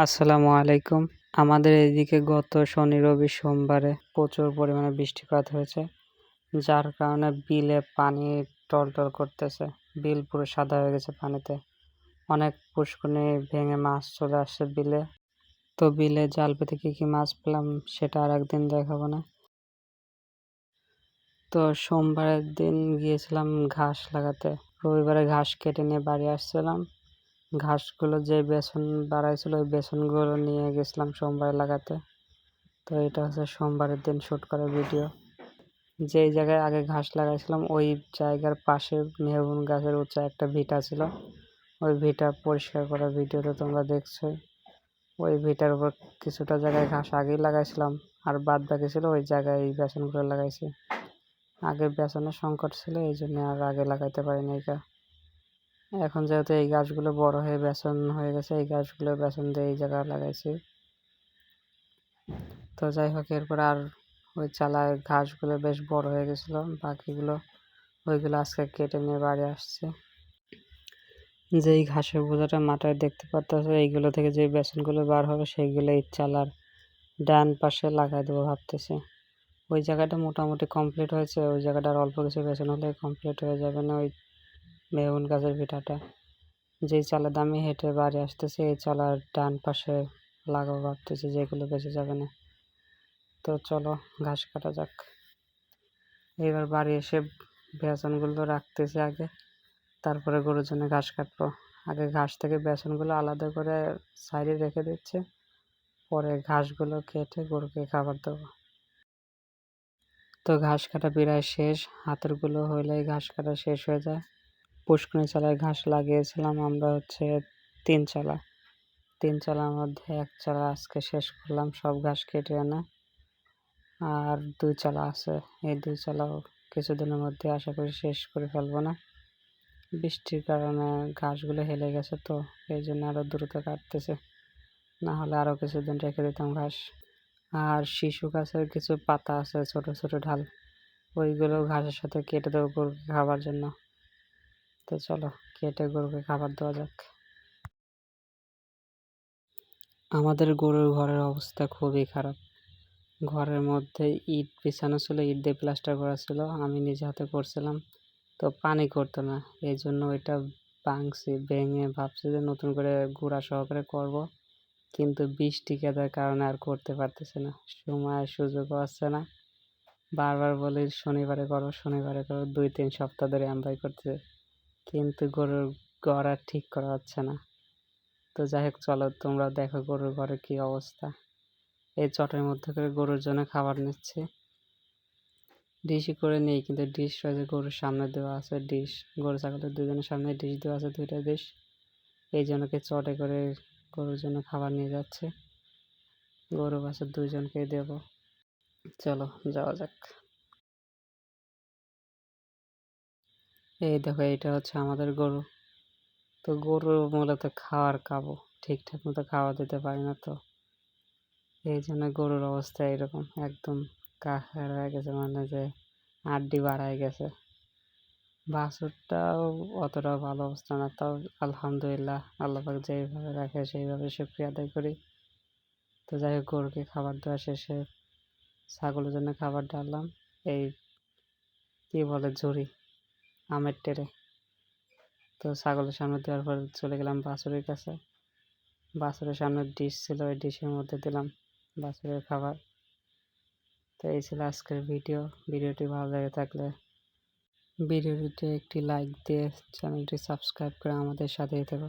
আসসালামু আলাইকুম। আমাদের এদিকে গত শনি, রবি, সোমবারে প্রচুর পরিমাণে বৃষ্টিপাত হয়েছে। যার কারণে বিলে পানি টলটল করতেছে। বিল পুরো সাদা হয়ে গেছে পানিতে। অনেক পুষ্করণী ভেঙে মাছ চলে আসছে বিলে। তো বিলে জাল পেতে কি মাছ পেলাম সেটা আর একদিন দেখাবো না। তো সোমবারের দিন গিয়েছিলাম ঘাস লাগাতে। রবিবারে ঘাস কেটে নিয়ে বাড়ি আসছিলাম। ঘাসগুলো যে বেসন বাড়াইছিল ওই বেসনগুলো নিয়ে গেছিলাম সোমবারে লাগাতে। তো এটা হচ্ছে সোমবারের দিন শ্যুট করা ভিডিও। যেই জায়গায় আগে ঘাস লাগাইছিলাম ওই জায়গার পাশে মেহগুন গাছের উঁচা একটা ভিটা ছিল। ওই ভিটা পরিষ্কার করা ভিডিওটা তোমরা দেখছোই। ওই ভিটার উপর কিছুটা জায়গায় ঘাস আগেই লাগাইছিলাম, আর বাদ বাকি ছিল ওই জায়গায় এই বেসনগুলো লাগাইছি। আগে বেসনের সংকট ছিল, এই জন্য আর আগে লাগাইতে পারিনি এটা। এখন যেহেতু এই গাছগুলো বড় হয়ে বেসন হয়ে গেছে, এই গাছগুলো বেসন দিয়ে এই জায়গায় লাগাইছি। তো যাই হোক, এরপর আর ওই চালায় ঘাসগুলো বেশ বড় হয়ে গেছিলো, বাকিগুলো ওইগুলো আজকে কেটে নিয়ে বাড়ি আসছে। যেই ঘাসের বোঝাটা মাথায় দেখতে পারতেছে, এইগুলো থেকে যে বেসনগুলো বার হবে সেইগুলো এই চালার ডান পাশে লাগাই দেবো ভাবতেছি। ওই জায়গাটা মোটামুটি কমপ্লিট হয়েছে, ওই জায়গাটা আর অল্প কিছু বেসন হলে কমপ্লিট হয়ে যাবে না। ওই মেহগুন গাছের ভিটাটা যেই চালা দামি হেঁটে বাড়ি আসতেছে এই চালার ডান পাশে লাগাবো ভাবতেছি, যেগুলো বেঁচে যাবে না। তো চলো ঘাস কাটা যাক। এবার বাড়ি এসে বেসনগুলো রাখতেছি আগে, তারপরে গরুর জন্য ঘাস কাটবো। আগে ঘাস থেকে বেসনগুলো আলাদা করে সাইডে রেখে দিচ্ছে, পরে ঘাসগুলো কেটে গরুকে খাবার দেবো। তো ঘাস কাটা প্রায় শেষ, হাতেরগুলো হইলেই ঘাস কাটা শেষ হয়ে যায়। পুষ্করণী চালায় ঘাস লাগিয়েছিলাম আমরা হচ্ছে 3 চালা। 3 চালার মধ্যে 1 চালা আজকে শেষ করলাম সব ঘাস কেটে এনে, আর 2 চালা আছে। এই 2 চালাও কিছুদিনের মধ্যে আশা করি শেষ করে ফেলবো না। বৃষ্টির কারণে ঘাসগুলো হেলে গেছে, তো এই জন্য আরও দ্রুত কাটতেছে, না হলে আরও কিছুদিন রেখে দিতাম ঘাস। আর শিশু গাছের কিছু পাতা আছে ছোট ছোট ঢাল, ওইগুলো ঘাসের সাথে কেটে দেবো গরুকে খাবার জন্য। তো চলো কেটে গরুকে খাবার দেওয়া যাক। আমাদের গরুর ঘরের অবস্থা খুবই খারাপ। ঘরের মধ্যে ইট বিছানো ছিল, ইট দিয়ে প্লাস্টার করা ছিল, আমি নিজে হাতে করছিলাম। তো পানি করতো না, এই জন্য ওইটা ভাঙছি, ভেঙে ভাবছি যে নতুন করে গুঁড়া সহকারে করব, কিন্তু বৃষ্টি কেদার কারণে আর করতে পারতেছি না, সময় সুযোগও আসছে না। বারবার বলি শনিবারে করো শনিবারে করো, 2-3 সপ্তাহ ধরে আমরাই করতেছি, কিন্তু গরুর ঘর আর ঠিক করা হচ্ছে না। তো যাই হোক চলো তোমরা দেখো গরুর ঘরের কী অবস্থা। এই চটের মধ্যে করে গরুর জন্য খাবার নিচ্ছি, ডিশই করে নেই, কিন্তু ডিশ রয়েছে গরুর সামনে দেওয়া আছে। ডিশ গরু ছাগলের দুজনের সামনে ডিশ দেওয়া আছে, 2টা ডিশ। এই জন্যকে চটে করে গরুর জন্য খাবার নিয়ে যাচ্ছে, গরু বাছুর 2জনকেই দেবো। চলো যাওয়া যাক। এই দেখো এইটা হচ্ছে আমাদের গরু। তো গরু মূলত খাওয়ার খাবো, ঠিকঠাক মতো খাওয়া দিতে পারি না, তো এই জন্য গরুর অবস্থা এরকম, একদম কাহার হয়ে গেছে, মানে যে আড্ডি বাড়ায় গেছে। বাছুরটাও অতটা ভালো অবস্থা না, তাও আলহামদুলিল্লাহ আল্লাহ পাক যেইভাবে রাখে সেইভাবে শুকরিয়া আদায় করি। তো যাই হোক, গরুকে খাবার দেওয়া শেষে ছাগলের জন্য খাবার ডাললাম, এই কী বলে ঝুড়ি, আমের টেরে। তো ছাগলের সামনে দেওয়ার পর চলে গেলাম বাছুরের কাছে। বাছুরের সামনে ডিশ ছিল, ওই ডিশের মধ্যে দিলাম বাছুরের খাবার। তো এই ছিল আজকের ভিডিওটি ভালো লেগে থাকলে ভিডিওটিতে একটি লাইক দিয়ে চ্যানেলটি সাবস্ক্রাইব করে আমাদের সাথেই থেকো।